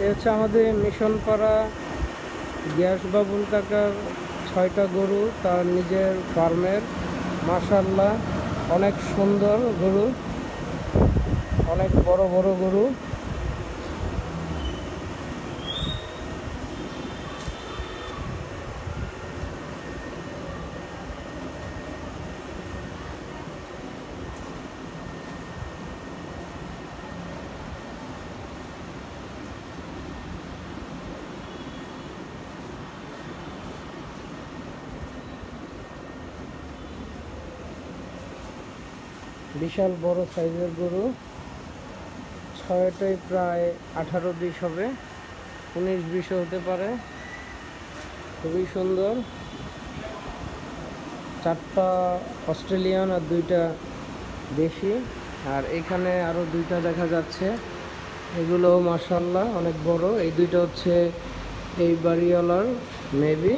এ হচ্ছে আমাদের মিশন পাড়া গ্যাস বাবুল কাকার 6টা গরু তার নিজের ফার্মের। মাশাআল্লাহ অনেক সুন্দর গরু, অনেক বড় বড় গরু। বিশাল বড় সাইজের গরু, 6টায় প্রায় 18-20 হবে, 19-20 হতে পারে। খুবই সুন্দর। 4টা অস্ট্রেলিয়ান আর 2টা দেশি। আর এখানে আরো 2টা দেখা যাচ্ছে, এগুলো মাশাআল্লাহ অনেক বড়। এই 2টা হচ্ছে এই বাড়িওয়ালার মেবি।